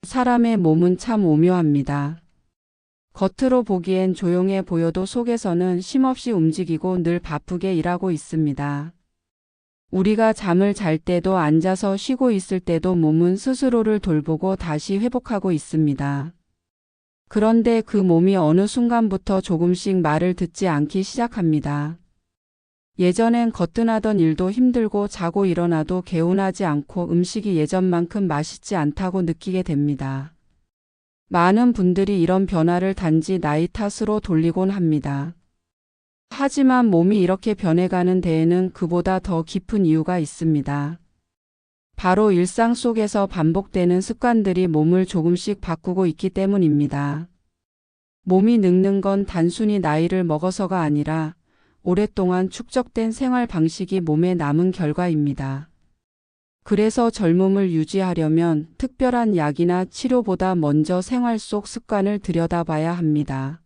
사람의 몸은 참 오묘합니다. 겉으로 보기엔 조용해 보여도 속에서는 쉼없이 움직이고 늘 바쁘게 일하고 있습니다. 우리가 잠을 잘 때도 앉아서 쉬고 있을 때도 몸은 스스로를 돌보고 다시 회복하고 있습니다. 그런데 그 몸이 어느 순간부터 조금씩 말을 듣지 않기 시작합니다. 예전엔 거뜬하던 일도 힘들고 자고 일어나도 개운하지 않고 음식이 예전만큼 맛있지 않다고 느끼게 됩니다. 많은 분들이 이런 변화를 단지 나이 탓으로 돌리곤 합니다. 하지만 몸이 이렇게 변해가는 데에는 그보다 더 깊은 이유가 있습니다. 바로 일상 속에서 반복되는 습관들이 몸을 조금씩 바꾸고 있기 때문입니다. 몸이 늙는 건 단순히 나이를 먹어서가 아니라 오랫동안 축적된 생활 방식이 몸에 남은 결과입니다. 그래서 젊음을 유지하려면 특별한 약이나 치료보다 먼저 생활 속 습관을 들여다봐야 합니다.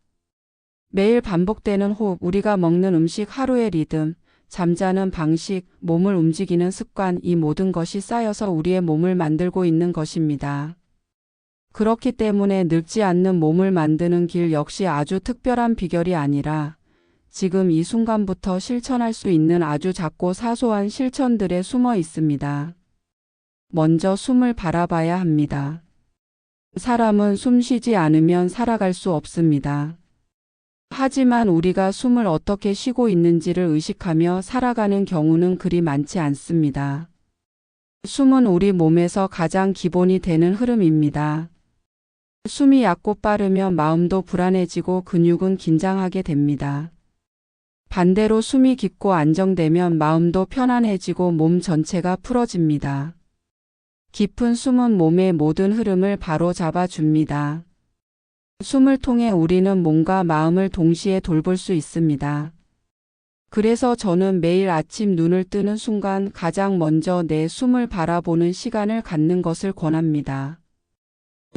매일 반복되는 호흡, 우리가 먹는 음식, 하루의 리듬, 잠자는 방식, 몸을 움직이는 습관, 이 모든 것이 쌓여서 우리의 몸을 만들고 있는 것입니다. 그렇기 때문에 늙지 않는 몸을 만드는 길 역시 아주 특별한 비결이 아니라 지금 이 순간부터 실천할 수 있는 아주 작고 사소한 실천들에 숨어 있습니다. 먼저 숨을 바라봐야 합니다. 사람은 숨 쉬지 않으면 살아갈 수 없습니다. 하지만 우리가 숨을 어떻게 쉬고 있는지를 의식하며 살아가는 경우는 그리 많지 않습니다. 숨은 우리 몸에서 가장 기본이 되는 흐름입니다. 숨이 얕고 빠르면 마음도 불안해지고 근육은 긴장하게 됩니다. 반대로 숨이 깊고 안정되면 마음도 편안해지고 몸 전체가 풀어집니다. 깊은 숨은 몸의 모든 흐름을 바로잡아 줍니다. 숨을 통해 우리는 몸과 마음을 동시에 돌볼 수 있습니다. 그래서 저는 매일 아침 눈을 뜨는 순간 가장 먼저 내 숨을 바라보는 시간을 갖는 것을 권합니다.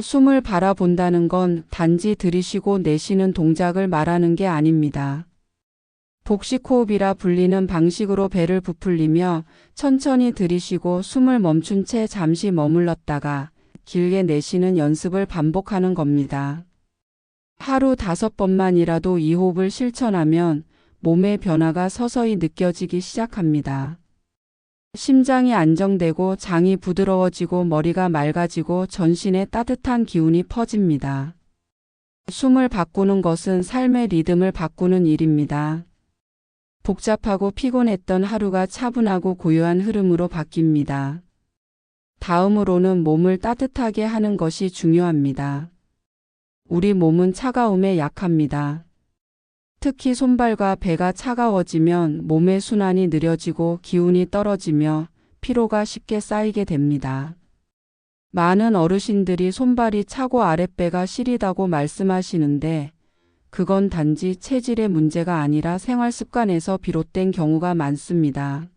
숨을 바라본다는 건 단지 들이쉬고 내쉬는 동작을 말하는 게 아닙니다. 복식호흡이라 불리는 방식으로 배를 부풀리며 천천히 들이쉬고 숨을 멈춘 채 잠시 머물렀다가 길게 내쉬는 연습을 반복하는 겁니다. 하루 5번만이라도 이 호흡을 실천하면 몸의 변화가 서서히 느껴지기 시작합니다. 심장이 안정되고 장이 부드러워지고 머리가 맑아지고 전신에 따뜻한 기운이 퍼집니다. 숨을 바꾸는 것은 삶의 리듬을 바꾸는 일입니다. 복잡하고 피곤했던 하루가 차분하고 고요한 흐름으로 바뀝니다. 다음으로는 몸을 따뜻하게 하는 것이 중요합니다. 우리 몸은 차가움에 약합니다. 특히 손발과 배가 차가워지면 몸의 순환이 느려지고 기운이 떨어지며 피로가 쉽게 쌓이게 됩니다. 많은 어르신들이 손발이 차고 아랫배가 시리다고 말씀하시는데 그건 단지 체질의 문제가 아니라 생활 습관에서 비롯된 경우가 많습니다.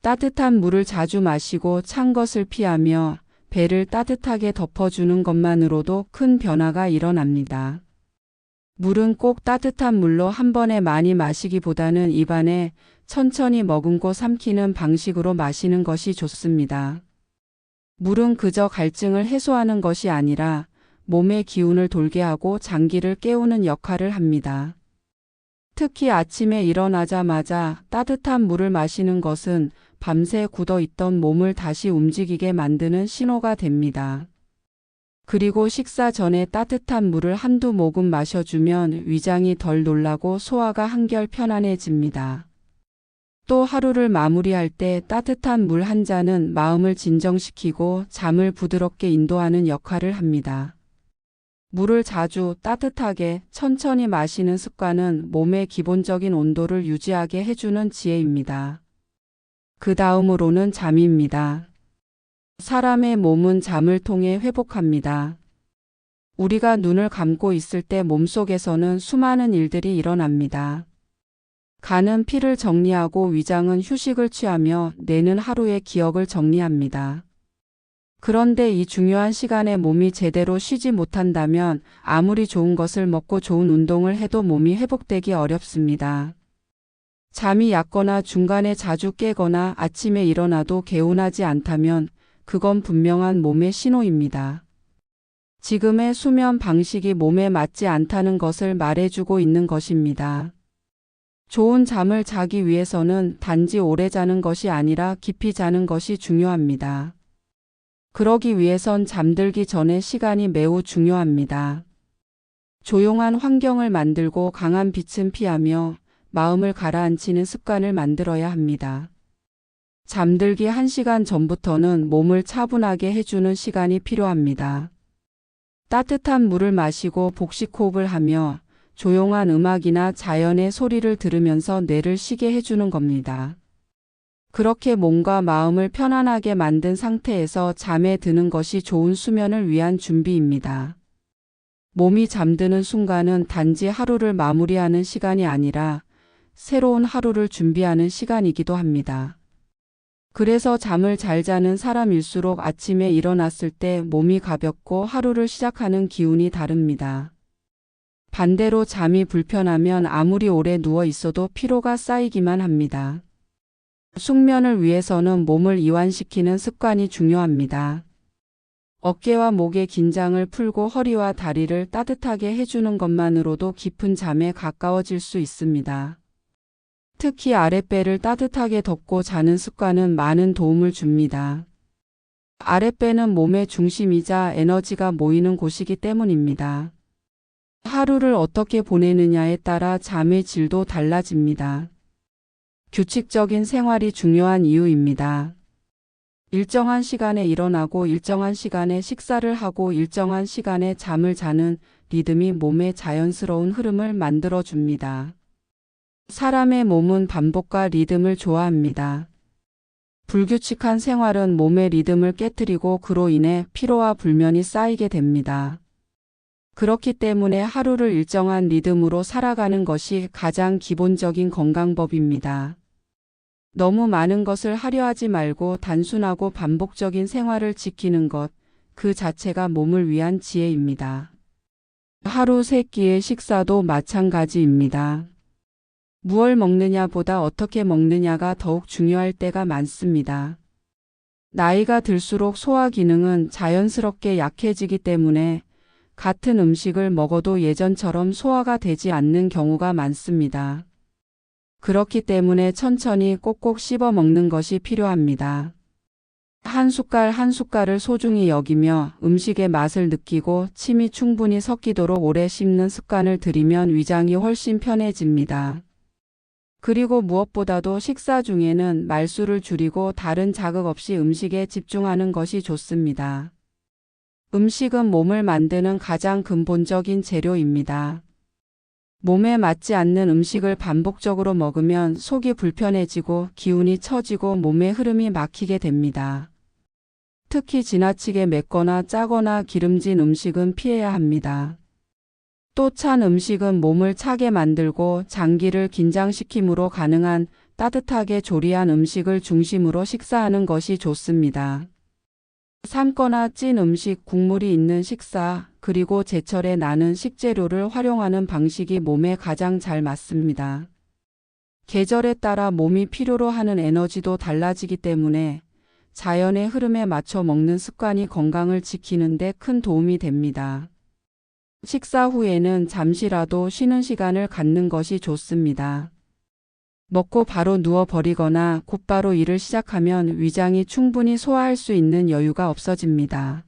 따뜻한 물을 자주 마시고 찬 것을 피하며 배를 따뜻하게 덮어주는 것만으로도 큰 변화가 일어납니다. 물은 꼭 따뜻한 물로 한 번에 많이 마시기보다는 입안에 천천히 머금고 삼키는 방식으로 마시는 것이 좋습니다. 물은 그저 갈증을 해소하는 것이 아니라 몸의 기운을 돌게 하고 장기를 깨우는 역할을 합니다. 특히 아침에 일어나자마자 따뜻한 물을 마시는 것은 밤새 굳어있던 몸을 다시 움직이게 만드는 신호가 됩니다. 그리고 식사 전에 따뜻한 물을 한두 모금 마셔주면 위장이 덜 놀라고 소화가 한결 편안해집니다. 또 하루를 마무리할 때 따뜻한 물 한 잔은 마음을 진정시키고 잠을 부드럽게 인도하는 역할을 합니다. 물을 자주 따뜻하게 천천히 마시는 습관은 몸의 기본적인 온도를 유지하게 해주는 지혜입니다. 그 다음으로는 잠입니다. 사람의 몸은 잠을 통해 회복합니다. 우리가 눈을 감고 있을 때 몸속에서는 수많은 일들이 일어납니다. 간은 피를 정리하고 위장은 휴식을 취하며 뇌는 하루의 기억을 정리합니다. 그런데 이 중요한 시간에 몸이 제대로 쉬지 못한다면 아무리 좋은 것을 먹고 좋은 운동을 해도 몸이 회복되기 어렵습니다. 잠이 얕거나 중간에 자주 깨거나 아침에 일어나도 개운하지 않다면 그건 분명한 몸의 신호입니다. 지금의 수면 방식이 몸에 맞지 않다는 것을 말해주고 있는 것입니다. 좋은 잠을 자기 위해서는 단지 오래 자는 것이 아니라 깊이 자는 것이 중요합니다. 그러기 위해선 잠들기 전에 시간이 매우 중요합니다. 조용한 환경을 만들고 강한 빛은 피하며 마음을 가라앉히는 습관을 만들어야 합니다. 잠들기 1시간 전부터는 몸을 차분하게 해주는 시간이 필요합니다. 따뜻한 물을 마시고 복식호흡을 하며 조용한 음악이나 자연의 소리를 들으면서 뇌를 쉬게 해주는 겁니다. 그렇게 몸과 마음을 편안하게 만든 상태에서 잠에 드는 것이 좋은 수면을 위한 준비입니다. 몸이 잠드는 순간은 단지 하루를 마무리하는 시간이 아니라 새로운 하루를 준비하는 시간이기도 합니다. 그래서 잠을 잘 자는 사람일수록 아침에 일어났을 때 몸이 가볍고 하루를 시작하는 기운이 다릅니다. 반대로 잠이 불편하면 아무리 오래 누워 있어도 피로가 쌓이기만 합니다. 숙면을 위해서는 몸을 이완시키는 습관이 중요합니다. 어깨와 목의 긴장을 풀고 허리와 다리를 따뜻하게 해주는 것만으로도 깊은 잠에 가까워질 수 있습니다. 특히 아랫배를 따뜻하게 덮고 자는 습관은 많은 도움을 줍니다. 아랫배는 몸의 중심이자 에너지가 모이는 곳이기 때문입니다. 하루를 어떻게 보내느냐에 따라 잠의 질도 달라집니다. 규칙적인 생활이 중요한 이유입니다. 일정한 시간에 일어나고 일정한 시간에 식사를 하고 일정한 시간에 잠을 자는 리듬이 몸의 자연스러운 흐름을 만들어줍니다. 사람의 몸은 반복과 리듬을 좋아합니다. 불규칙한 생활은 몸의 리듬을 깨뜨리고 그로 인해 피로와 불면이 쌓이게 됩니다. 그렇기 때문에 하루를 일정한 리듬으로 살아가는 것이 가장 기본적인 건강법입니다. 너무 많은 것을 하려 하지 말고 단순하고 반복적인 생활을 지키는 것, 그 자체가 몸을 위한 지혜입니다. 하루 3끼의 식사도 마찬가지입니다. 무얼 먹느냐보다 어떻게 먹느냐가 더욱 중요할 때가 많습니다. 나이가 들수록 소화 기능은 자연스럽게 약해지기 때문에 같은 음식을 먹어도 예전처럼 소화가 되지 않는 경우가 많습니다. 그렇기 때문에 천천히 꼭꼭 씹어 먹는 것이 필요합니다. 한 숟갈 한 숟갈을 소중히 여기며 음식의 맛을 느끼고 침이 충분히 섞이도록 오래 씹는 습관을 들이면 위장이 훨씬 편해집니다. 그리고 무엇보다도 식사 중에는 말수를 줄이고 다른 자극 없이 음식에 집중하는 것이 좋습니다. 음식은 몸을 만드는 가장 근본적인 재료입니다. 몸에 맞지 않는 음식을 반복적으로 먹으면 속이 불편해지고 기운이 처지고 몸의 흐름이 막히게 됩니다. 특히 지나치게 맵거나 짜거나 기름진 음식은 피해야 합니다. 또 찬 음식은 몸을 차게 만들고 장기를 긴장시키므로 가능한 따뜻하게 조리한 음식을 중심으로 식사하는 것이 좋습니다. 삶거나 찐 음식, 국물이 있는 식사, 그리고 제철에 나는 식재료를 활용하는 방식이 몸에 가장 잘 맞습니다. 계절에 따라 몸이 필요로 하는 에너지도 달라지기 때문에 자연의 흐름에 맞춰 먹는 습관이 건강을 지키는 데 큰 도움이 됩니다. 식사 후에는 잠시라도 쉬는 시간을 갖는 것이 좋습니다. 먹고 바로 누워버리거나 곧바로 일을 시작하면 위장이 충분히 소화할 수 있는 여유가 없어집니다.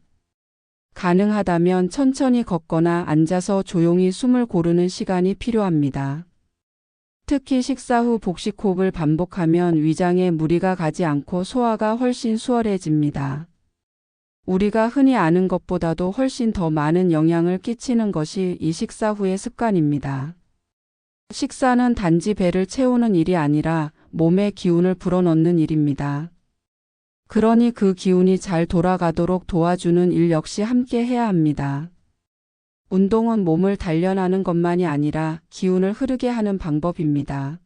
가능하다면 천천히 걷거나 앉아서 조용히 숨을 고르는 시간이 필요합니다. 특히 식사 후 복식호흡을 반복하면 위장에 무리가 가지 않고 소화가 훨씬 수월해집니다. 우리가 흔히 아는 것보다도 훨씬 더 많은 영향을 끼치는 것이 이 식사 후의 습관입니다. 식사는 단지 배를 채우는 일이 아니라 몸에 기운을 불어넣는 일입니다. 그러니 그 기운이 잘 돌아가도록 도와주는 일 역시 함께 해야 합니다. 운동은 몸을 단련하는 것만이 아니라 기운을 흐르게 하는 방법입니다.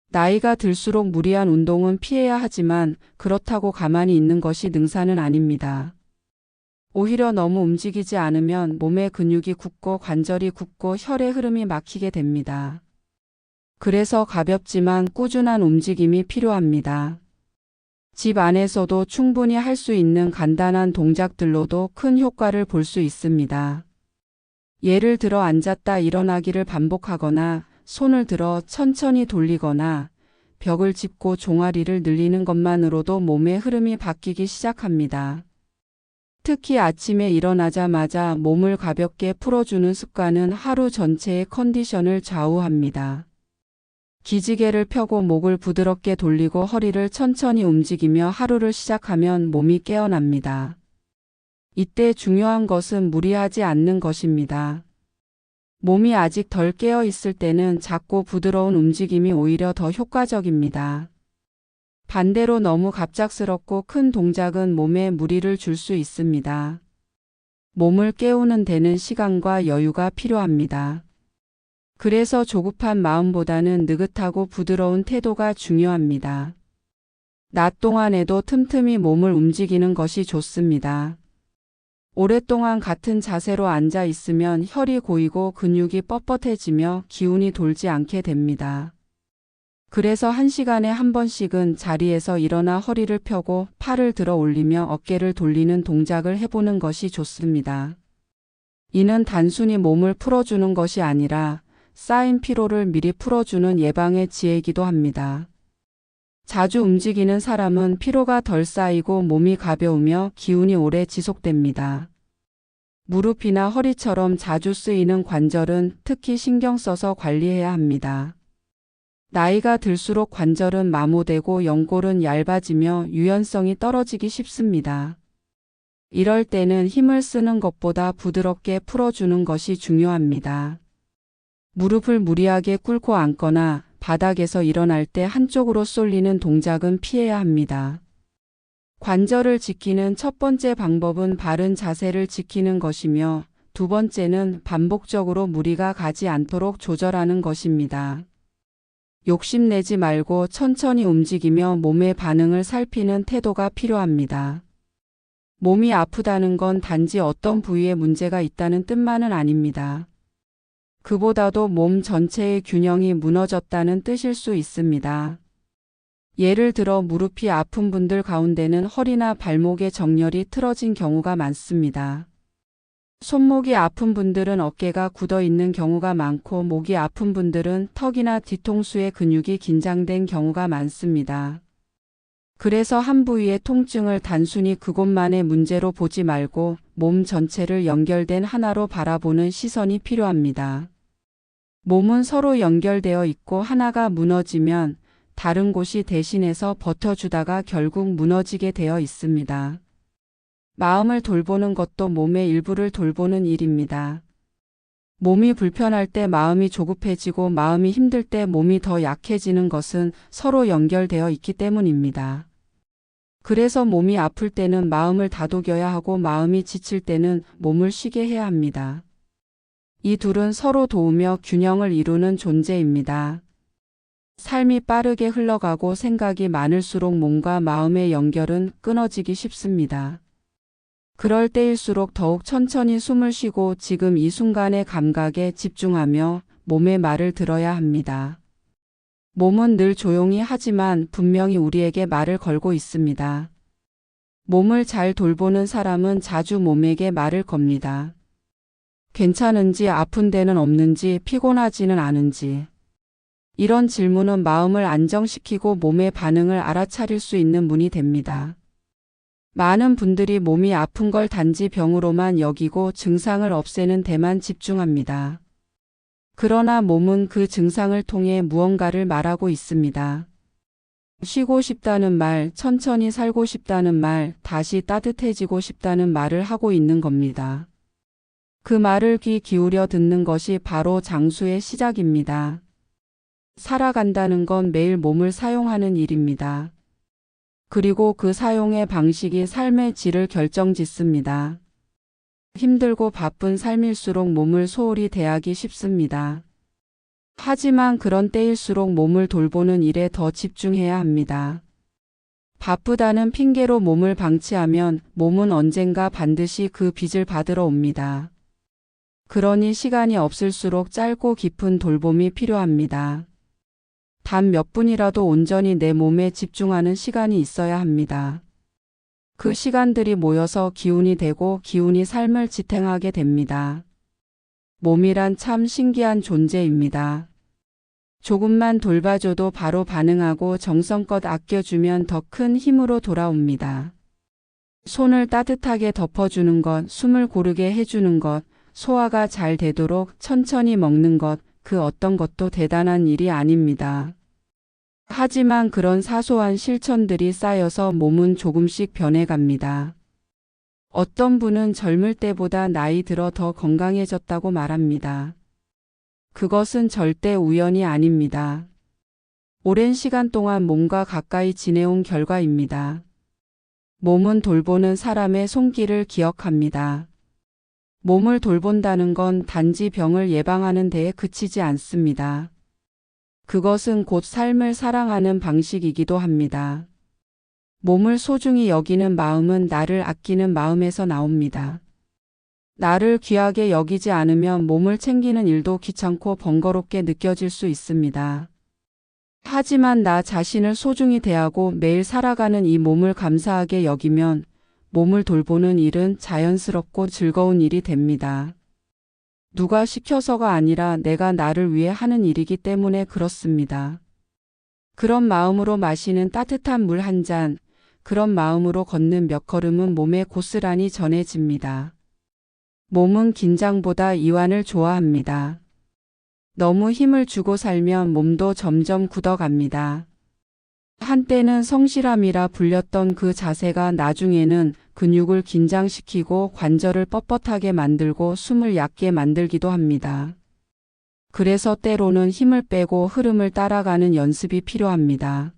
나이가 들수록 무리한 운동은 피해야 하지만 그렇다고 가만히 있는 것이 능사는 아닙니다. 오히려 너무 움직이지 않으면 몸의 근육이 굳고 관절이 굳고 혈의 흐름이 막히게 됩니다. 그래서 가볍지만 꾸준한 움직임이 필요합니다. 집 안에서도 충분히 할 수 있는 간단한 동작들로도 큰 효과를 볼 수 있습니다. 예를 들어 앉았다 일어나기를 반복하거나 손을 들어 천천히 돌리거나 벽을 짚고 종아리를 늘리는 것만으로도 몸의 흐름이 바뀌기 시작합니다. 특히 아침에 일어나자마자 몸을 가볍게 풀어주는 습관은 하루 전체의 컨디션을 좌우합니다. 기지개를 펴고 목을 부드럽게 돌리고 허리를 천천히 움직이며 하루를 시작하면 몸이 깨어납니다. 이때 중요한 것은 무리하지 않는 것입니다. 몸이 아직 덜 깨어 있을 때는 작고 부드러운 움직임이 오히려 더 효과적입니다. 반대로 너무 갑작스럽고 큰 동작은 몸에 무리를 줄 수 있습니다. 몸을 깨우는 데는 시간과 여유가 필요합니다. 그래서 조급한 마음보다는 느긋하고 부드러운 태도가 중요합니다. 낮 동안에도 틈틈이 몸을 움직이는 것이 좋습니다. 오랫동안 같은 자세로 앉아 있으면 혈이 고이고 근육이 뻣뻣해지며 기운이 돌지 않게 됩니다. 그래서 1시간에 한 번씩은 자리에서 일어나 허리를 펴고 팔을 들어 올리며 어깨를 돌리는 동작을 해보는 것이 좋습니다. 이는 단순히 몸을 풀어주는 것이 아니라 쌓인 피로를 미리 풀어주는 예방의 지혜이기도 합니다. 자주 움직이는 사람은 피로가 덜 쌓이고 몸이 가벼우며 기운이 오래 지속됩니다. 무릎이나 허리처럼 자주 쓰이는 관절은 특히 신경 써서 관리해야 합니다. 나이가 들수록 관절은 마모되고 연골은 얇아지며 유연성이 떨어지기 쉽습니다. 이럴 때는 힘을 쓰는 것보다 부드럽게 풀어주는 것이 중요합니다. 무릎을 무리하게 꿇고 앉거나 바닥에서 일어날 때 한쪽으로 쏠리는 동작은 피해야 합니다. 관절을 지키는 첫 번째 방법은 바른 자세를 지키는 것이며 두 번째는 반복적으로 무리가 가지 않도록 조절하는 것입니다. 욕심내지 말고 천천히 움직이며 몸의 반응을 살피는 태도가 필요합니다. 몸이 아프다는 건 단지 어떤 부위에 문제가 있다는 뜻만은 아닙니다. 그보다도 몸 전체의 균형이 무너졌다는 뜻일 수 있습니다. 예를 들어 무릎이 아픈 분들 가운데는 허리나 발목의 정렬이 틀어진 경우가 많습니다. 손목이 아픈 분들은 어깨가 굳어 있는 경우가 많고 목이 아픈 분들은 턱이나 뒤통수의 근육이 긴장된 경우가 많습니다. 그래서 한 부위의 통증을 단순히 그곳만의 문제로 보지 말고 몸 전체를 연결된 하나로 바라보는 시선이 필요합니다. 몸은 서로 연결되어 있고 하나가 무너지면 다른 곳이 대신해서 버텨주다가 결국 무너지게 되어 있습니다. 마음을 돌보는 것도 몸의 일부를 돌보는 일입니다. 몸이 불편할 때 마음이 조급해지고 마음이 힘들 때 몸이 더 약해지는 것은 서로 연결되어 있기 때문입니다. 그래서 몸이 아플 때는 마음을 다독여야 하고 마음이 지칠 때는 몸을 쉬게 해야 합니다. 이 둘은 서로 도우며 균형을 이루는 존재입니다. 삶이 빠르게 흘러가고 생각이 많을수록 몸과 마음의 연결은 끊어지기 쉽습니다. 그럴 때일수록 더욱 천천히 숨을 쉬고 지금 이 순간의 감각에 집중하며 몸의 말을 들어야 합니다. 몸은 늘 조용히 하지만 분명히 우리에게 말을 걸고 있습니다. 몸을 잘 돌보는 사람은 자주 몸에게 말을 겁니다. 괜찮은지, 아픈 데는 없는지, 피곤하지는 않은지. 이런 질문은 마음을 안정시키고 몸의 반응을 알아차릴 수 있는 문이 됩니다. 많은 분들이 몸이 아픈 걸 단지 병으로만 여기고 증상을 없애는 데만 집중합니다. 그러나 몸은 그 증상을 통해 무언가를 말하고 있습니다. 쉬고 싶다는 말, 천천히 살고 싶다는 말, 다시 따뜻해지고 싶다는 말을 하고 있는 겁니다. 그 말을 귀 기울여 듣는 것이 바로 장수의 시작입니다. 살아간다는 건 매일 몸을 사용하는 일입니다. 그리고 그 사용의 방식이 삶의 질을 결정짓습니다. 힘들고 바쁜 삶일수록 몸을 소홀히 대하기 쉽습니다. 하지만 그런 때일수록 몸을 돌보는 일에 더 집중해야 합니다. 바쁘다는 핑계로 몸을 방치하면 몸은 언젠가 반드시 그 빚을 받으러 옵니다. 그러니 시간이 없을수록 짧고 깊은 돌봄이 필요합니다. 단 몇 분이라도 온전히 내 몸에 집중하는 시간이 있어야 합니다. 그 시간들이 모여서 기운이 되고 기운이 삶을 지탱하게 됩니다. 몸이란 참 신기한 존재입니다. 조금만 돌봐줘도 바로 반응하고 정성껏 아껴주면 더 큰 힘으로 돌아옵니다. 손을 따뜻하게 덮어주는 것, 숨을 고르게 해주는 것, 소화가 잘 되도록 천천히 먹는 것, 그 어떤 것도 대단한 일이 아닙니다. 하지만 그런 사소한 실천들이 쌓여서 몸은 조금씩 변해갑니다. 어떤 분은 젊을 때보다 나이 들어 더 건강해졌다고 말합니다. 그것은 절대 우연이 아닙니다. 오랜 시간 동안 몸과 가까이 지내온 결과입니다. 몸은 돌보는 사람의 손길을 기억합니다. 몸을 돌본다는 건 단지 병을 예방하는 데에 그치지 않습니다. 그것은 곧 삶을 사랑하는 방식이기도 합니다. 몸을 소중히 여기는 마음은 나를 아끼는 마음에서 나옵니다. 나를 귀하게 여기지 않으면 몸을 챙기는 일도 귀찮고 번거롭게 느껴질 수 있습니다. 하지만 나 자신을 소중히 대하고 매일 살아가는 이 몸을 감사하게 여기면 몸을 돌보는 일은 자연스럽고 즐거운 일이 됩니다. 누가 시켜서가 아니라 내가 나를 위해 하는 일이기 때문에 그렇습니다. 그런 마음으로 마시는 따뜻한 물 한 잔, 그런 마음으로 걷는 몇 걸음은 몸에 고스란히 전해집니다. 몸은 긴장보다 이완을 좋아합니다. 너무 힘을 주고 살면 몸도 점점 굳어갑니다. 한때는 성실함이라 불렸던 그 자세가 나중에는 근육을 긴장시키고 관절을 뻣뻣하게 만들고 숨을 얕게 만들기도 합니다. 그래서 때로는 힘을 빼고 흐름을 따라가는 연습이 필요합니다.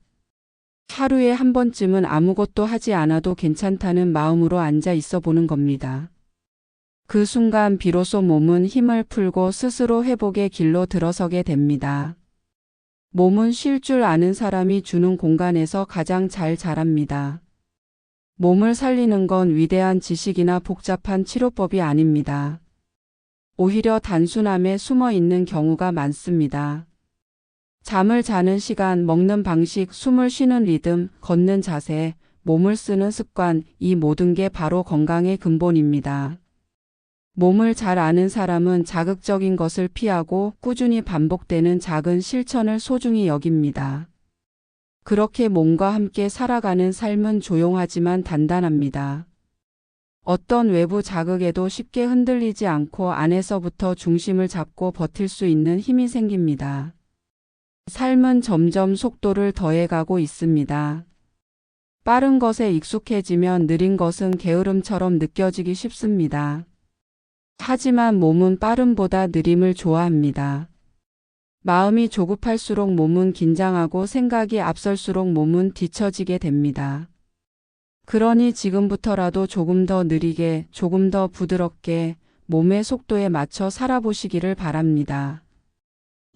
하루에 한 번쯤은 아무것도 하지 않아도 괜찮다는 마음으로 앉아 있어 보는 겁니다. 그 순간 비로소 몸은 힘을 풀고 스스로 회복의 길로 들어서게 됩니다. 몸은 쉴 줄 아는 사람이 주는 공간에서 가장 잘 자랍니다. 몸을 살리는 건 위대한 지식이나 복잡한 치료법이 아닙니다. 오히려 단순함에 숨어 있는 경우가 많습니다. 잠을 자는 시간, 먹는 방식, 숨을 쉬는 리듬, 걷는 자세, 몸을 쓰는 습관, 이 모든 게 바로 건강의 근본입니다. 몸을 잘 아는 사람은 자극적인 것을 피하고 꾸준히 반복되는 작은 실천을 소중히 여깁니다. 그렇게 몸과 함께 살아가는 삶은 조용하지만 단단합니다. 어떤 외부 자극에도 쉽게 흔들리지 않고 안에서부터 중심을 잡고 버틸 수 있는 힘이 생깁니다. 삶은 점점 속도를 더해가고 있습니다. 빠른 것에 익숙해지면 느린 것은 게으름처럼 느껴지기 쉽습니다. 하지만 몸은 빠름보다 느림을 좋아합니다. 마음이 조급할수록 몸은 긴장하고 생각이 앞설수록 몸은 뒤처지게 됩니다. 그러니 지금부터라도 조금 더 느리게, 조금 더 부드럽게 몸의 속도에 맞춰 살아보시기를 바랍니다.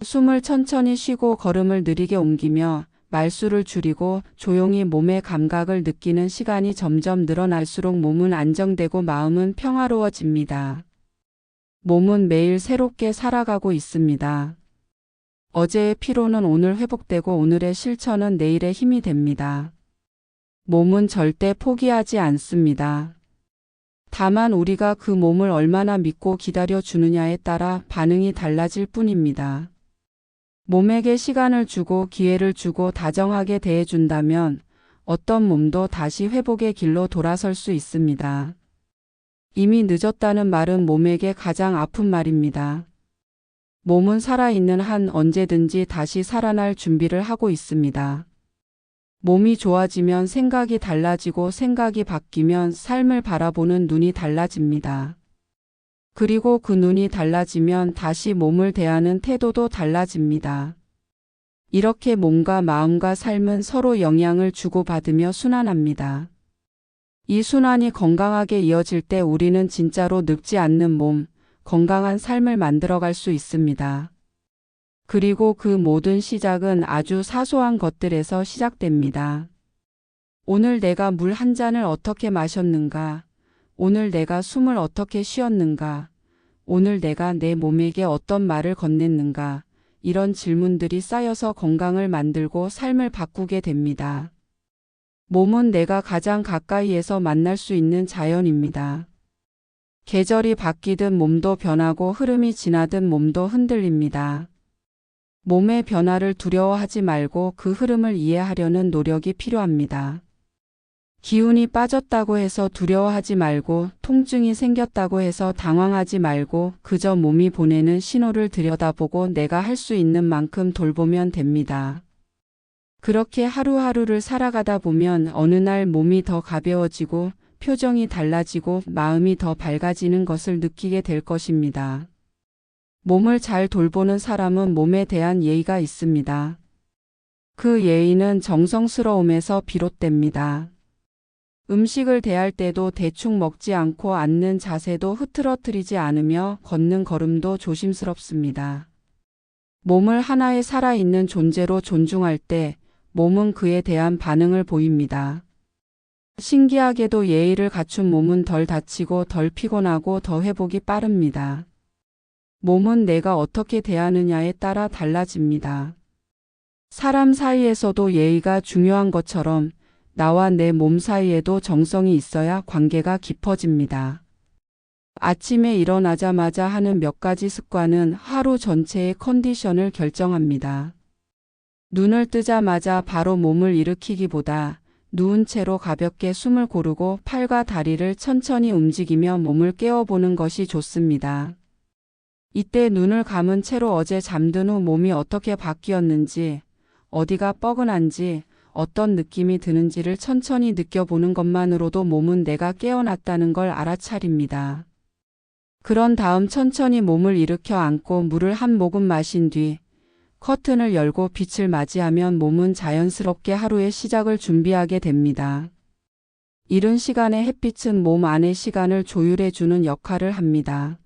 숨을 천천히 쉬고 걸음을 느리게 옮기며 말수를 줄이고 조용히 몸의 감각을 느끼는 시간이 점점 늘어날수록 몸은 안정되고 마음은 평화로워집니다. 몸은 매일 새롭게 살아가고 있습니다. 어제의 피로는 오늘 회복되고 오늘의 실천은 내일의 힘이 됩니다. 몸은 절대 포기하지 않습니다. 다만 우리가 그 몸을 얼마나 믿고 기다려 주느냐에 따라 반응이 달라질 뿐입니다. 몸에게 시간을 주고 기회를 주고 다정하게 대해준다면 어떤 몸도 다시 회복의 길로 돌아설 수 있습니다. 이미 늦었다는 말은 몸에게 가장 아픈 말입니다. 몸은 살아있는 한 언제든지 다시 살아날 준비를 하고 있습니다. 몸이 좋아지면 생각이 달라지고 생각이 바뀌면 삶을 바라보는 눈이 달라집니다. 그리고 그 눈이 달라지면 다시 몸을 대하는 태도도 달라집니다. 이렇게 몸과 마음과 삶은 서로 영향을 주고받으며 순환합니다. 이 순환이 건강하게 이어질 때 우리는 진짜로 늙지 않는 몸, 건강한 삶을 만들어갈 수 있습니다. 그리고 그 모든 시작은 아주 사소한 것들에서 시작됩니다. 오늘 내가 물 한 잔을 어떻게 마셨는가? 오늘 내가 숨을 어떻게 쉬었는가? 오늘 내가 내 몸에게 어떤 말을 건넸는가? 이런 질문들이 쌓여서 건강을 만들고 삶을 바꾸게 됩니다. 몸은 내가 가장 가까이에서 만날 수 있는 자연입니다. 계절이 바뀌든 몸도 변하고 흐름이 지나든 몸도 흔들립니다. 몸의 변화를 두려워하지 말고 그 흐름을 이해하려는 노력이 필요합니다. 기운이 빠졌다고 해서 두려워하지 말고, 통증이 생겼다고 해서 당황하지 말고 그저 몸이 보내는 신호를 들여다보고 내가 할 수 있는 만큼 돌보면 됩니다. 그렇게 하루하루를 살아가다 보면 어느 날 몸이 더 가벼워지고 표정이 달라지고 마음이 더 밝아지는 것을 느끼게 될 것입니다. 몸을 잘 돌보는 사람은 몸에 대한 예의가 있습니다. 그 예의는 정성스러움에서 비롯됩니다. 음식을 대할 때도 대충 먹지 않고 앉는 자세도 흐트러뜨리지 않으며 걷는 걸음도 조심스럽습니다. 몸을 하나의 살아있는 존재로 존중할 때 몸은 그에 대한 반응을 보입니다. 신기하게도 예의를 갖춘 몸은 덜 다치고 덜 피곤하고 더 회복이 빠릅니다. 몸은 내가 어떻게 대하느냐에 따라 달라집니다. 사람 사이에서도 예의가 중요한 것처럼 나와 내 몸 사이에도 정성이 있어야 관계가 깊어집니다. 아침에 일어나자마자 하는 몇 가지 습관은 하루 전체의 컨디션을 결정합니다. 눈을 뜨자마자 바로 몸을 일으키기보다 누운 채로 가볍게 숨을 고르고 팔과 다리를 천천히 움직이며 몸을 깨워보는 것이 좋습니다. 이때 눈을 감은 채로 어제 잠든 후 몸이 어떻게 바뀌었는지, 어디가 뻐근한지, 어떤 느낌이 드는지를 천천히 느껴보는 것만으로도 몸은 내가 깨어났다는 걸 알아차립니다. 그런 다음 천천히 몸을 일으켜 앉고 물을 한 모금 마신 뒤 커튼을 열고 빛을 맞이하면 몸은 자연스럽게 하루의 시작을 준비하게 됩니다. 이른 시간의 햇빛은 몸 안의 시간을 조율해주는 역할을 합니다.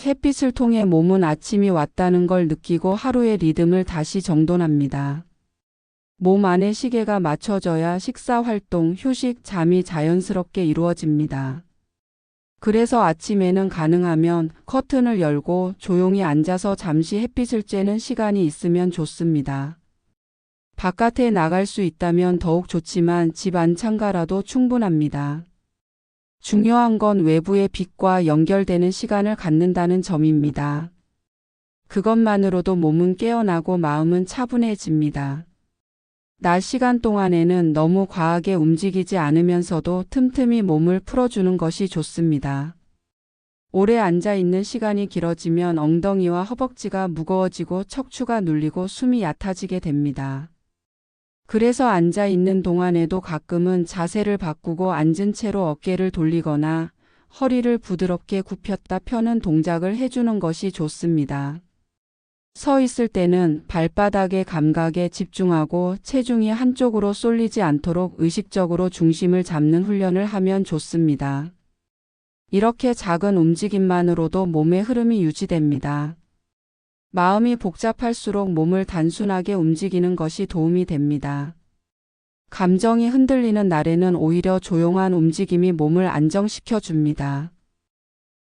햇빛을 통해 몸은 아침이 왔다는 걸 느끼고 하루의 리듬을 다시 정돈합니다. 몸 안의 시계가 맞춰져야 식사, 활동, 휴식, 잠이 자연스럽게 이루어집니다. 그래서 아침에는 가능하면 커튼을 열고 조용히 앉아서 잠시 햇빛을 쬐는 시간이 있으면 좋습니다. 바깥에 나갈 수 있다면 더욱 좋지만 집 안창가라도 충분합니다. 중요한 건 외부의 빛과 연결되는 시간을 갖는다는 점입니다. 그것만으로도 몸은 깨어나고 마음은 차분해집니다. 낮 시간 동안에는 너무 과하게 움직이지 않으면서도 틈틈이 몸을 풀어주는 것이 좋습니다. 오래 앉아있는 시간이 길어지면 엉덩이와 허벅지가 무거워지고 척추가 눌리고 숨이 얕아지게 됩니다. 그래서 앉아있는 동안에도 가끔은 자세를 바꾸고 앉은 채로 어깨를 돌리거나 허리를 부드럽게 굽혔다 펴는 동작을 해주는 것이 좋습니다. 서 있을 때는 발바닥의 감각에 집중하고 체중이 한쪽으로 쏠리지 않도록 의식적으로 중심을 잡는 훈련을 하면 좋습니다. 이렇게 작은 움직임만으로도 몸의 흐름이 유지됩니다. 마음이 복잡할수록 몸을 단순하게 움직이는 것이 도움이 됩니다. 감정이 흔들리는 날에는 오히려 조용한 움직임이 몸을 안정시켜 줍니다.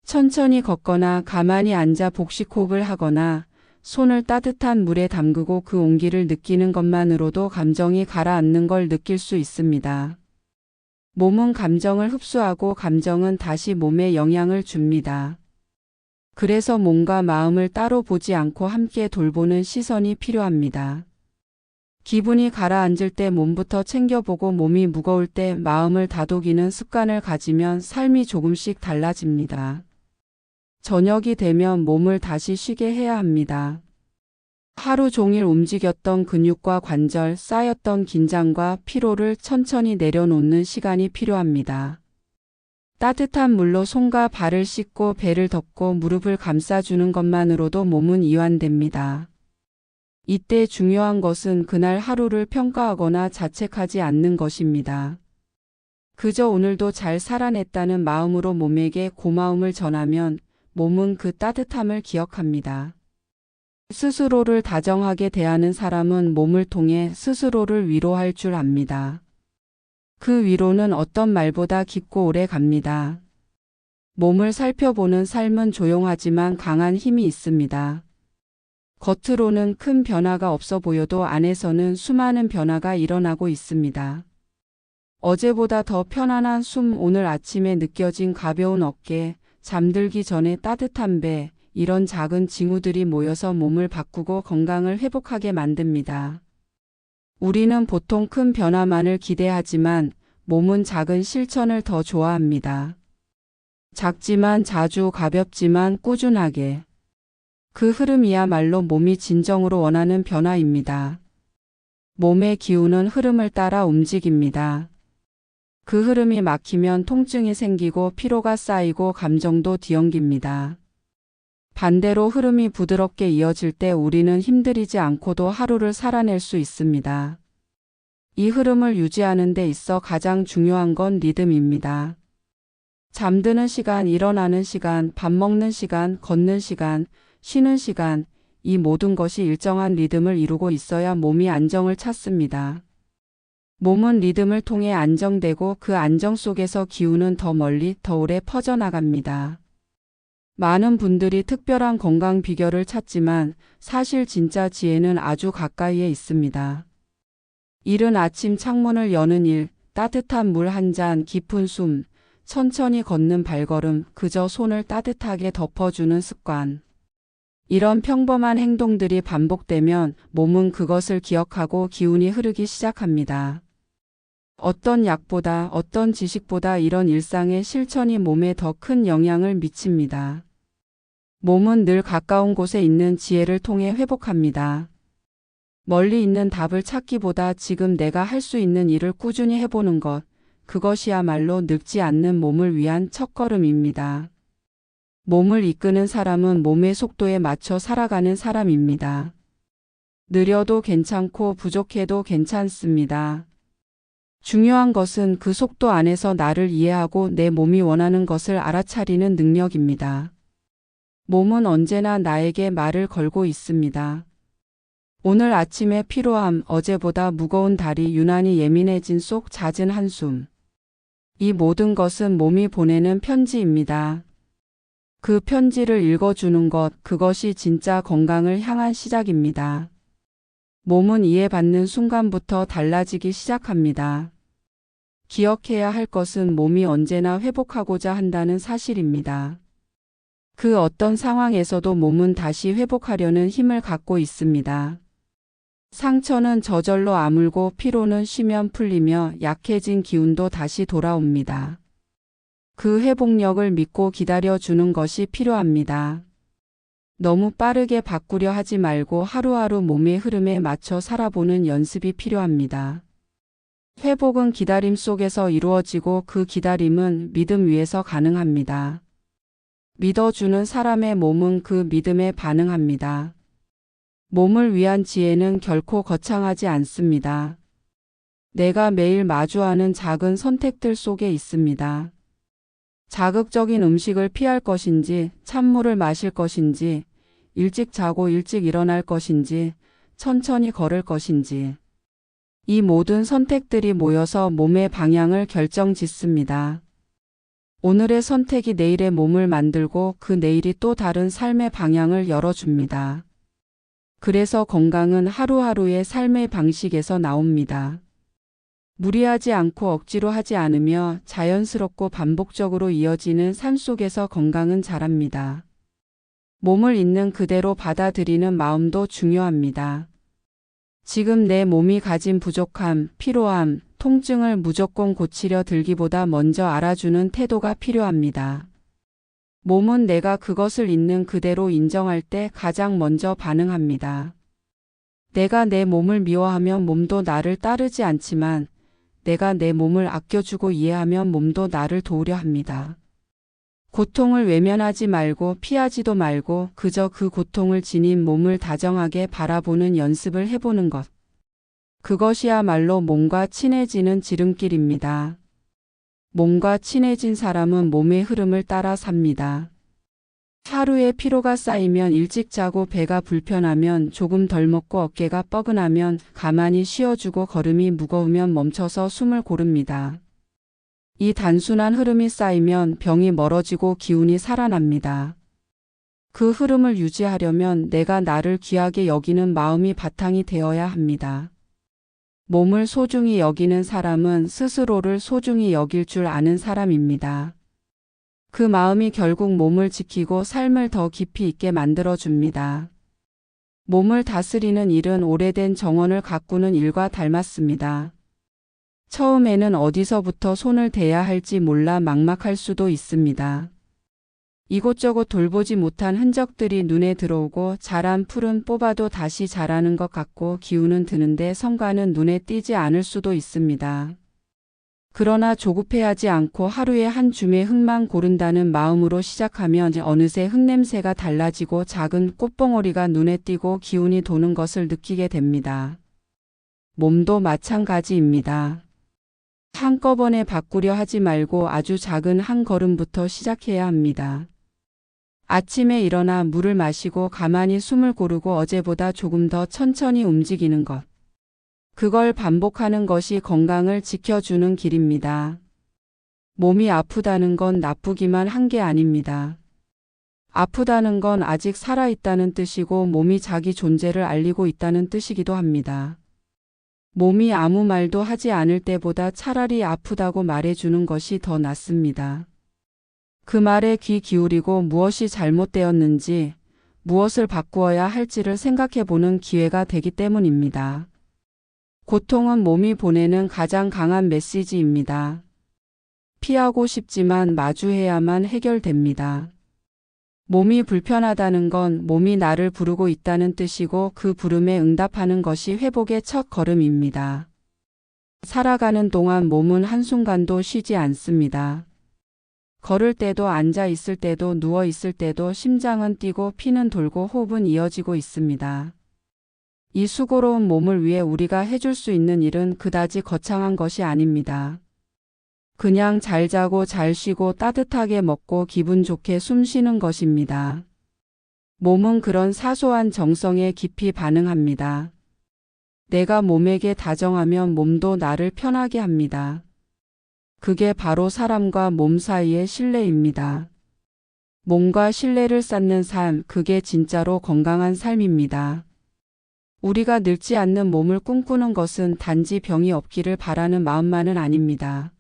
천천히 걷거나 가만히 앉아 복식호흡을 하거나 손을 따뜻한 물에 담그고 그 온기를 느끼는 것만으로도 감정이 가라앉는 걸 느낄 수 있습니다. 몸은 감정을 흡수하고 감정은 다시 몸에 영향을 줍니다. 그래서 몸과 마음을 따로 보지 않고 함께 돌보는 시선이 필요합니다. 기분이 가라앉을 때 몸부터 챙겨보고 몸이 무거울 때 마음을 다독이는 습관을 가지면 삶이 조금씩 달라집니다. 저녁이 되면 몸을 다시 쉬게 해야 합니다. 하루 종일 움직였던 근육과 관절, 쌓였던 긴장과 피로를 천천히 내려놓는 시간이 필요합니다. 따뜻한 물로 손과 발을 씻고 배를 덮고 무릎을 감싸주는 것만으로도 몸은 이완됩니다. 이때 중요한 것은 그날 하루를 평가하거나 자책하지 않는 것입니다. 그저 오늘도 잘 살아냈다는 마음으로 몸에게 고마움을 전하면 몸은 그 따뜻함을 기억합니다. 스스로를 다정하게 대하는 사람은 몸을 통해 스스로를 위로할 줄 압니다. 그 위로는 어떤 말보다 깊고 오래 갑니다. 몸을 살펴보는 삶은 조용하지만 강한 힘이 있습니다. 겉으로는 큰 변화가 없어 보여도 안에서는 수많은 변화가 일어나고 있습니다. 어제보다 더 편안한 숨, 오늘 아침에 느껴진 가벼운 어깨, 잠들기 전에 따뜻한 배, 이런 작은 징후들이 모여서 몸을 바꾸고 건강을 회복하게 만듭니다. 우리는 보통 큰 변화만을 기대하지만 몸은 작은 실천을 더 좋아합니다. 작지만 자주, 가볍지만 꾸준하게. 그 흐름이야말로 몸이 진정으로 원하는 변화입니다. 몸의 기운은 흐름을 따라 움직입니다. 그 흐름이 막히면 통증이 생기고 피로가 쌓이고 감정도 뒤엉깁니다. 반대로 흐름이 부드럽게 이어질 때 우리는 힘들이지 않고도 하루를 살아낼 수 있습니다. 이 흐름을 유지하는 데 있어 가장 중요한 건 리듬입니다. 잠드는 시간, 일어나는 시간, 밥 먹는 시간, 걷는 시간, 쉬는 시간, 이 모든 것이 일정한 리듬을 이루고 있어야 몸이 안정을 찾습니다. 몸은 리듬을 통해 안정되고 그 안정 속에서 기운은 더 멀리, 더 오래 퍼져나갑니다. 많은 분들이 특별한 건강 비결을 찾지만 사실 진짜 지혜는 아주 가까이에 있습니다. 이른 아침 창문을 여는 일, 따뜻한 물 한 잔, 깊은 숨, 천천히 걷는 발걸음, 그저 손을 따뜻하게 덮어주는 습관. 이런 평범한 행동들이 반복되면 몸은 그것을 기억하고 기운이 흐르기 시작합니다. 어떤 약보다, 어떤 지식보다 이런 일상의 실천이 몸에 더 큰 영향을 미칩니다. 몸은 늘 가까운 곳에 있는 지혜를 통해 회복합니다. 멀리 있는 답을 찾기보다 지금 내가 할 수 있는 일을 꾸준히 해보는 것, 그것이야말로 늙지 않는 몸을 위한 첫걸음입니다. 몸을 이끄는 사람은 몸의 속도에 맞춰 살아가는 사람입니다. 느려도 괜찮고 부족해도 괜찮습니다. 중요한 것은 그 속도 안에서 나를 이해하고 내 몸이 원하는 것을 알아차리는 능력입니다. 몸은 언제나 나에게 말을 걸고 있습니다. 오늘 아침의 피로함, 어제보다 무거운 다리, 유난히 예민해진 속, 잦은 한숨. 이 모든 것은 몸이 보내는 편지입니다. 그 편지를 읽어주는 것, 그것이 진짜 건강을 향한 시작입니다. 몸은 이해받는 순간부터 달라지기 시작합니다. 기억해야 할 것은 몸이 언제나 회복하고자 한다는 사실입니다. 그 어떤 상황에서도 몸은 다시 회복하려는 힘을 갖고 있습니다. 상처는 저절로 아물고 피로는 쉬면 풀리며 약해진 기운도 다시 돌아옵니다. 그 회복력을 믿고 기다려주는 것이 필요합니다. 너무 빠르게 바꾸려 하지 말고 하루하루 몸의 흐름에 맞춰 살아보는 연습이 필요합니다. 회복은 기다림 속에서 이루어지고 그 기다림은 믿음 위에서 가능합니다. 믿어주는 사람의 몸은 그 믿음에 반응합니다. 몸을 위한 지혜는 결코 거창하지 않습니다. 내가 매일 마주하는 작은 선택들 속에 있습니다. 자극적인 음식을 피할 것인지, 찬물을 마실 것인지, 일찍 자고 일찍 일어날 것인지, 천천히 걸을 것인지. 이 모든 선택들이 모여서 몸의 방향을 결정짓습니다. 오늘의 선택이 내일의 몸을 만들고 그 내일이 또 다른 삶의 방향을 열어줍니다. 그래서 건강은 하루하루의 삶의 방식에서 나옵니다. 무리하지 않고 억지로 하지 않으며 자연스럽고 반복적으로 이어지는 삶 속에서 건강은 자랍니다. 몸을 있는 그대로 받아들이는 마음도 중요합니다. 지금 내 몸이 가진 부족함, 피로함, 통증을 무조건 고치려 들기보다 먼저 알아주는 태도가 필요합니다. 몸은 내가 그것을 있는 그대로 인정할 때 가장 먼저 반응합니다. 내가 내 몸을 미워하면 몸도 나를 따르지 않지만 내가 내 몸을 아껴주고 이해하면 몸도 나를 도우려 합니다. 고통을 외면하지 말고 피하지도 말고 그저 그 고통을 지닌 몸을 다정하게 바라보는 연습을 해보는 것. 그것이야말로 몸과 친해지는 지름길입니다. 몸과 친해진 사람은 몸의 흐름을 따라 삽니다. 하루에 피로가 쌓이면 일찍 자고 배가 불편하면 조금 덜 먹고 어깨가 뻐근하면 가만히 쉬어주고 걸음이 무거우면 멈춰서 숨을 고릅니다. 이 단순한 흐름이 쌓이면 병이 멀어지고 기운이 살아납니다. 그 흐름을 유지하려면 내가 나를 귀하게 여기는 마음이 바탕이 되어야 합니다. 몸을 소중히 여기는 사람은 스스로를 소중히 여길 줄 아는 사람입니다. 그 마음이 결국 몸을 지키고 삶을 더 깊이 있게 만들어줍니다. 몸을 다스리는 일은 오래된 정원을 가꾸는 일과 닮았습니다. 처음에는 어디서부터 손을 대야 할지 몰라 막막할 수도 있습니다. 이곳저곳 돌보지 못한 흔적들이 눈에 들어오고 자란 풀은 뽑아도 다시 자라는 것 같고 기운은 드는데 성과는 눈에 띄지 않을 수도 있습니다. 그러나 조급해하지 않고 하루에 한 줌의 흙만 고른다는 마음으로 시작하면 어느새 흙냄새가 달라지고 작은 꽃봉오리가 눈에 띄고 기운이 도는 것을 느끼게 됩니다. 몸도 마찬가지입니다. 한꺼번에 바꾸려 하지 말고 아주 작은 한 걸음부터 시작해야 합니다. 아침에 일어나 물을 마시고 가만히 숨을 고르고 어제보다 조금 더 천천히 움직이는 것. 그걸 반복하는 것이 건강을 지켜주는 길입니다. 몸이 아프다는 건 나쁘기만 한 게 아닙니다. 아프다는 건 아직 살아있다는 뜻이고 몸이 자기 존재를 알리고 있다는 뜻이기도 합니다. 몸이 아무 말도 하지 않을 때보다 차라리 아프다고 말해주는 것이 더 낫습니다. 그 말에 귀 기울이고 무엇이 잘못되었는지, 무엇을 바꾸어야 할지를 생각해보는 기회가 되기 때문입니다. 고통은 몸이 보내는 가장 강한 메시지입니다. 피하고 싶지만 마주해야만 해결됩니다. 몸이 불편하다는 건 몸이 나를 부르고 있다는 뜻이고 그 부름에 응답하는 것이 회복의 첫 걸음입니다. 살아가는 동안 몸은 한순간도 쉬지 않습니다. 걸을 때도 앉아 있을 때도 누워 있을 때도 심장은 뛰고 피는 돌고 호흡은 이어지고 있습니다. 이 수고로운 몸을 위해 우리가 해줄 수 있는 일은 그다지 거창한 것이 아닙니다. 그냥 잘 자고 잘 쉬고 따뜻하게 먹고 기분 좋게 숨 쉬는 것입니다. 몸은 그런 사소한 정성에 깊이 반응합니다. 내가 몸에게 다정하면 몸도 나를 편하게 합니다. 그게 바로 사람과 몸 사이의 신뢰입니다. 몸과 신뢰를 쌓는 삶, 그게 진짜로 건강한 삶입니다. 우리가 늙지 않는 몸을 꿈꾸는 것은 단지 병이 없기를 바라는 마음만은 아닙니다.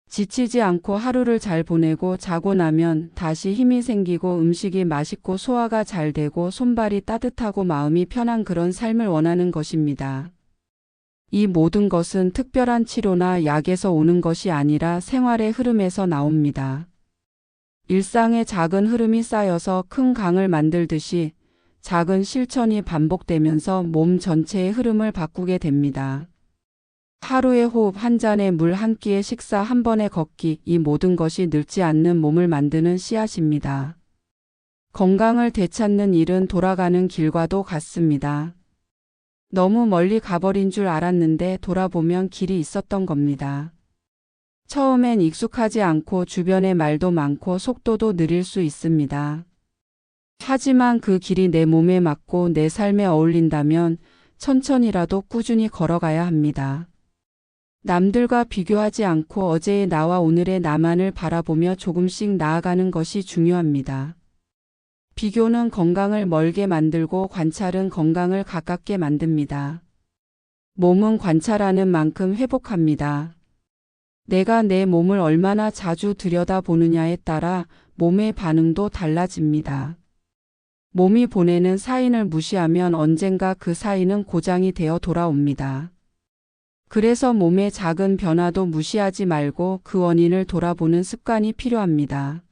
지치지 않고 하루를 잘 보내고 자고 나면 다시 힘이 생기고 음식이 맛있고 소화가 잘 되고 손발이 따뜻하고 마음이 편한 그런 삶을 원하는 것입니다. 이 모든 것은 특별한 치료나 약에서 오는 것이 아니라 생활의 흐름에서 나옵니다. 일상의 작은 흐름이 쌓여서 큰 강을 만들듯이 작은 실천이 반복되면서 몸 전체의 흐름을 바꾸게 됩니다. 하루의 호흡 한 잔의 물 한 끼의 식사 한 번의 걷기, 이 모든 것이 늙지 않는 몸을 만드는 씨앗입니다. 건강을 되찾는 일은 돌아가는 길과도 같습니다. 너무 멀리 가버린 줄 알았는데 돌아보면 길이 있었던 겁니다. 처음엔 익숙하지 않고 주변에 말도 많고 속도도 느릴 수 있습니다. 하지만 그 길이 내 몸에 맞고 내 삶에 어울린다면 천천히라도 꾸준히 걸어가야 합니다. 남들과 비교하지 않고 어제의 나와 오늘의 나만을 바라보며 조금씩 나아가는 것이 중요합니다. 비교는 건강을 멀게 만들고 관찰은 건강을 가깝게 만듭니다. 몸은 관찰하는 만큼 회복합니다. 내가 내 몸을 얼마나 자주 들여다보느냐에 따라 몸의 반응도 달라집니다. 몸이 보내는 사인을 무시하면 언젠가 그 사인은 고장이 되어 돌아옵니다. 그래서 몸의 작은 변화도 무시하지 말고 그 원인을 돌아보는 습관이 필요합니다.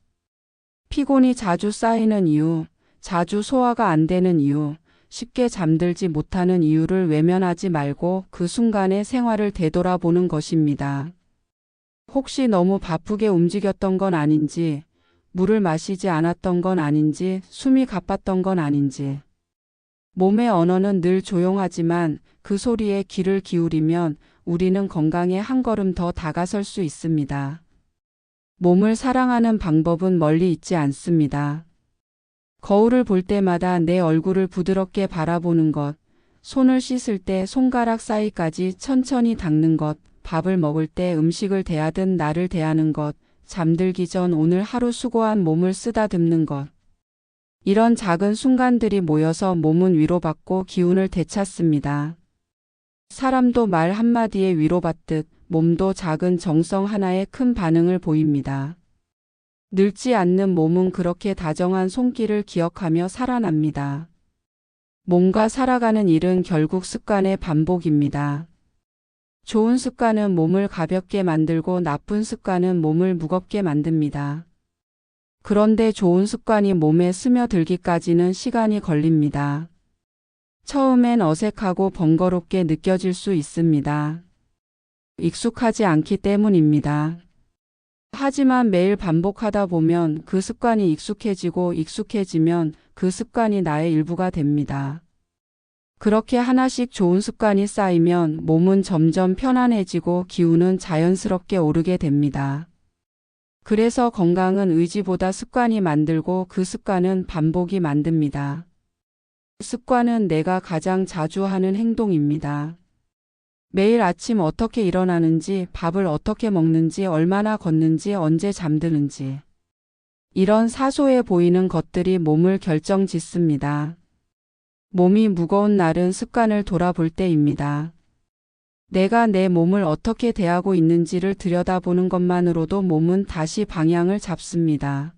피곤이 자주 쌓이는 이유, 자주 소화가 안 되는 이유, 쉽게 잠들지 못하는 이유를 외면하지 말고 그 순간의 생활을 되돌아보는 것입니다. 혹시 너무 바쁘게 움직였던 건 아닌지, 물을 마시지 않았던 건 아닌지, 숨이 가빴던 건 아닌지. 몸의 언어는 늘 조용하지만 그 소리에 귀를 기울이면 우리는 건강에 한 걸음 더 다가설 수 있습니다. 몸을 사랑하는 방법은 멀리 있지 않습니다. 거울을 볼 때마다 내 얼굴을 부드럽게 바라보는 것, 손을 씻을 때 손가락 사이까지 천천히 닦는 것, 밥을 먹을 때 음식을 대하듯 나를 대하는 것, 잠들기 전 오늘 하루 수고한 몸을 쓰다듬는 것. 이런 작은 순간들이 모여서 몸은 위로받고 기운을 되찾습니다. 사람도 말 한마디에 위로받듯 몸도 작은 정성 하나에 큰 반응을 보입니다. 늙지 않는 몸은 그렇게 다정한 손길을 기억하며 살아납니다. 몸과 살아가는 일은 결국 습관의 반복입니다. 좋은 습관은 몸을 가볍게 만들고 나쁜 습관은 몸을 무겁게 만듭니다. 그런데 좋은 습관이 몸에 스며들기까지는 시간이 걸립니다. 처음엔 어색하고 번거롭게 느껴질 수 있습니다. 익숙하지 않기 때문입니다. 하지만 매일 반복하다 보면 그 습관이 익숙해지고 익숙해지면 그 습관이 나의 일부가 됩니다. 그렇게 하나씩 좋은 습관이 쌓이면 몸은 점점 편안해지고 기운은 자연스럽게 오르게 됩니다. 그래서 건강은 의지보다 습관이 만들고 그 습관은 반복이 만듭니다. 습관은 내가 가장 자주 하는 행동입니다. 매일 아침 어떻게 일어나는지, 밥을 어떻게 먹는지, 얼마나 걷는지, 언제 잠드는지. 이런 사소해 보이는 것들이 몸을 결정짓습니다. 몸이 무거운 날은 습관을 돌아볼 때입니다. 내가 내 몸을 어떻게 대하고 있는지를 들여다보는 것만으로도 몸은 다시 방향을 잡습니다.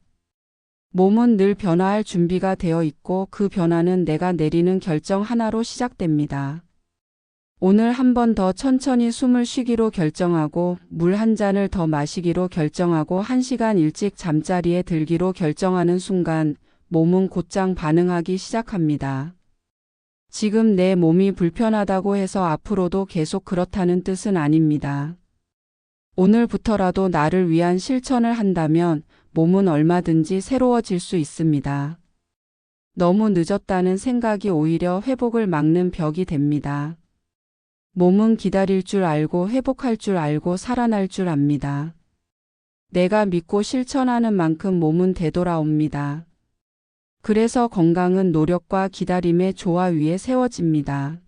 몸은 늘 변화할 준비가 되어 있고 그 변화는 내가 내리는 결정 하나로 시작됩니다. 오늘 한 번 더 천천히 숨을 쉬기로 결정하고 물 한 잔을 더 마시기로 결정하고 1시간 일찍 잠자리에 들기로 결정하는 순간 몸은 곧장 반응하기 시작합니다. 지금 내 몸이 불편하다고 해서 앞으로도 계속 그렇다는 뜻은 아닙니다. 오늘부터라도 나를 위한 실천을 한다면 몸은 얼마든지 새로워질 수 있습니다. 너무 늦었다는 생각이 오히려 회복을 막는 벽이 됩니다. 몸은 기다릴 줄 알고 회복할 줄 알고 살아날 줄 압니다. 내가 믿고 실천하는 만큼 몸은 되돌아옵니다. 그래서 건강은 노력과 기다림의 조화 위에 세워집니다.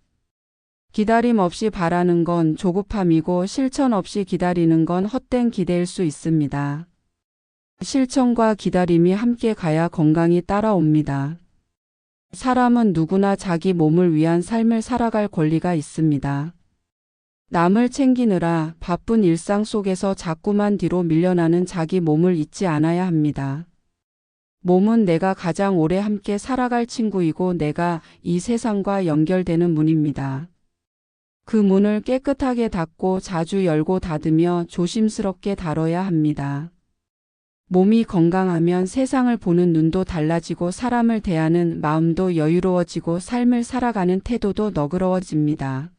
기다림 없이 바라는 건 조급함이고 실천 없이 기다리는 건 헛된 기대일 수 있습니다. 실천과 기다림이 함께 가야 건강이 따라옵니다. 사람은 누구나 자기 몸을 위한 삶을 살아갈 권리가 있습니다. 남을 챙기느라 바쁜 일상 속에서 자꾸만 뒤로 밀려나는 자기 몸을 잊지 않아야 합니다. 몸은 내가 가장 오래 함께 살아갈 친구이고 내가 이 세상과 연결되는 문입니다. 그 문을 깨끗하게 닫고 자주 열고 닫으며 조심스럽게 다뤄야 합니다. 몸이 건강하면 세상을 보는 눈도 달라지고 사람을 대하는 마음도 여유로워지고 삶을 살아가는 태도도 너그러워집니다.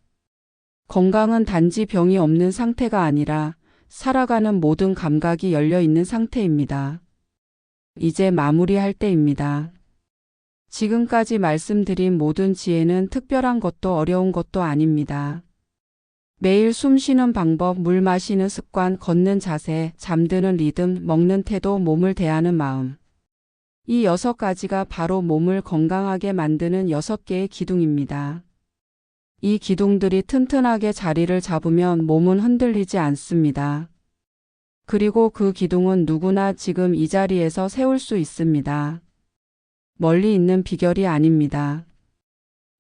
건강은 단지 병이 없는 상태가 아니라 살아가는 모든 감각이 열려 있는 상태입니다. 이제 마무리할 때입니다. 지금까지 말씀드린 모든 지혜는 특별한 것도 어려운 것도 아닙니다. 매일 숨 쉬는 방법, 물 마시는 습관, 걷는 자세, 잠드는 리듬, 먹는 태도, 몸을 대하는 마음. 이 6가지가 바로 몸을 건강하게 만드는 6개의 기둥입니다. 이 기둥들이 튼튼하게 자리를 잡으면 몸은 흔들리지 않습니다. 그리고 그 기둥은 누구나 지금 이 자리에서 세울 수 있습니다. 멀리 있는 비결이 아닙니다.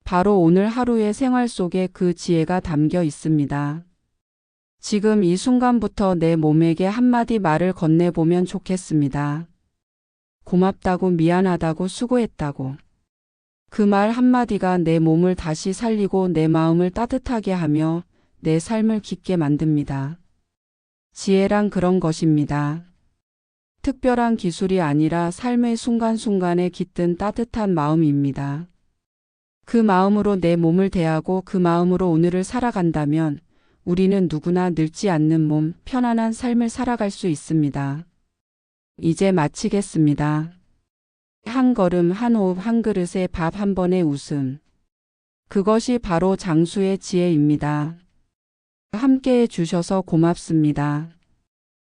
바로 오늘 하루의 생활 속에 그 지혜가 담겨 있습니다. 지금 이 순간부터 내 몸에게 한마디 말을 건네보면 좋겠습니다. 고맙다고, 미안하다고, 수고했다고. 그 말 한마디가 내 몸을 다시 살리고 내 마음을 따뜻하게 하며 내 삶을 깊게 만듭니다. 지혜란 그런 것입니다. 특별한 기술이 아니라 삶의 순간순간에 깃든 따뜻한 마음입니다. 그 마음으로 내 몸을 대하고 그 마음으로 오늘을 살아간다면 우리는 누구나 늙지 않는 몸, 편안한 삶을 살아갈 수 있습니다. 이제 마치겠습니다. 한 걸음, 한 호흡, 한 그릇에 밥 한 번의 웃음. 그것이 바로 장수의 지혜입니다. 함께해 주셔서 고맙습니다.